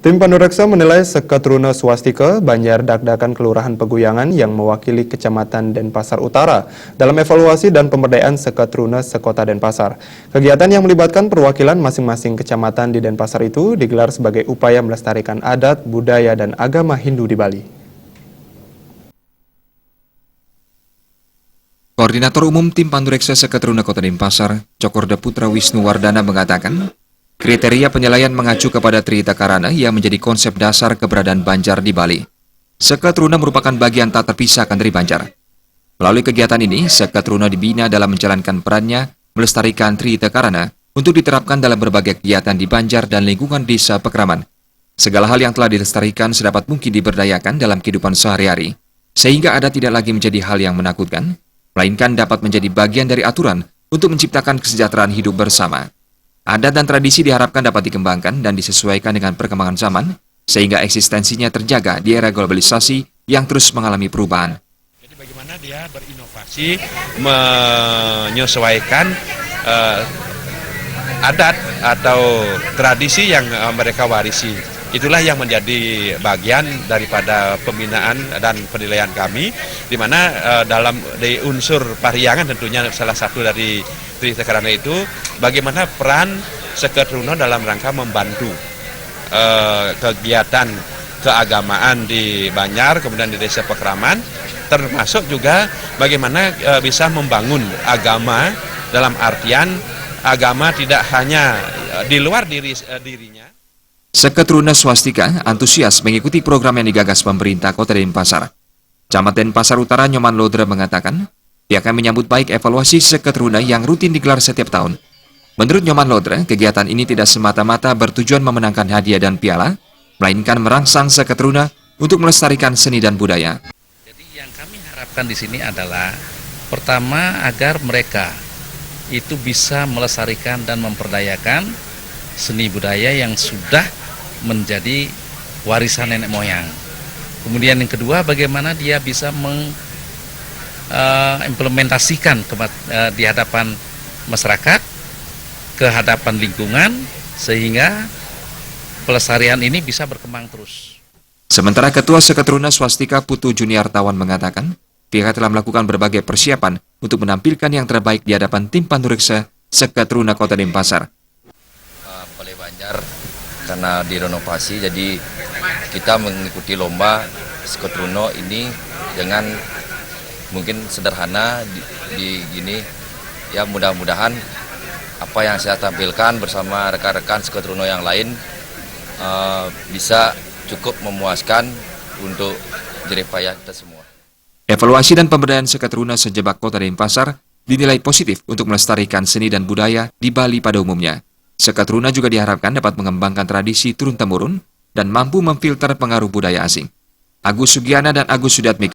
Tim Panureksa menilai Seketruna Swastika Banjar Dakdakan Kelurahan Peguyangan yang mewakili Kecamatan Denpasar Utara dalam evaluasi dan pemberdayaan Seketruna Sekota Denpasar. Kegiatan yang melibatkan perwakilan masing-masing kecamatan di Denpasar itu digelar sebagai upaya melestarikan adat, budaya, dan agama Hindu di Bali. Koordinator Umum Tim Panureksa Seketruna Kota Denpasar, Cokorda Putra Wisnu Wardana mengatakan, kriteria penilaian mengacu kepada Trihita Karana yang menjadi konsep dasar keberadaan Banjar di Bali. Seketruna merupakan bagian tak terpisahkan dari Banjar. Melalui kegiatan ini, Seketruna dibina dalam menjalankan perannya melestarikan Trihita Karana untuk diterapkan dalam berbagai kegiatan di Banjar dan lingkungan desa Pekraman. Segala hal yang telah dilestarikan sedapat mungkin diberdayakan dalam kehidupan sehari-hari, sehingga adat tidak lagi menjadi hal yang menakutkan, melainkan dapat menjadi bagian dari aturan untuk menciptakan kesejahteraan hidup bersama. Adat dan tradisi diharapkan dapat dikembangkan dan disesuaikan dengan perkembangan zaman, sehingga eksistensinya terjaga di era globalisasi yang terus mengalami perubahan. Jadi bagaimana dia berinovasi, menyesuaikan adat atau tradisi yang mereka warisi. Itulah yang menjadi bagian daripada pembinaan dan penilaian kami, di mana dalam di unsur pariangan tentunya salah satu dari Trihita Karana itu, bagaimana peran Seketruna dalam rangka membantu kegiatan keagamaan di Banjar, kemudian di Desa Pekraman, termasuk juga bagaimana bisa membangun agama dalam artian agama tidak hanya di luar dirinya. Seketruna Swastika antusias mengikuti program yang digagas pemerintah Kota Denpasar. Camat Denpasar Utara Nyoman Lodra mengatakan, pihaknya menyambut baik evaluasi Seketruna yang rutin digelar setiap tahun. Menurut Nyoman Lodra, kegiatan ini tidak semata-mata bertujuan memenangkan hadiah dan piala, melainkan merangsang Seketruna untuk melestarikan seni dan budaya. Jadi yang kami harapkan di sini adalah, pertama agar mereka itu bisa melestarikan dan memperdayakan seni budaya yang sudah menjadi warisan nenek moyang. Kemudian yang kedua, bagaimana dia bisa mengimplementasikan di hadapan masyarakat, ke hadapan lingkungan, sehingga pelestarian ini bisa berkembang terus. Sementara Ketua Seketruna Swastika Putu Juniartawan mengatakan, pihak telah melakukan berbagai persiapan untuk menampilkan yang terbaik di hadapan tim Panureksa Seketruna Kota Denpasar. Oleh Banjar karena direnovasi, jadi kita mengikuti lomba Seketruna ini dengan mungkin sederhana di gini ya, mudah-mudahan apa yang saya tampilkan bersama rekan-rekan Seketruna yang lain bisa cukup memuaskan untuk jerih payah kita semua. Evaluasi dan pemberdayaan Seketruna sejebak Kota Denpasar dinilai positif untuk melestarikan seni dan budaya di Bali pada umumnya. Seketruna juga diharapkan dapat mengembangkan tradisi turun-temurun dan mampu memfilter pengaruh budaya asing. Agus Sugiana dan Agus Sudatmik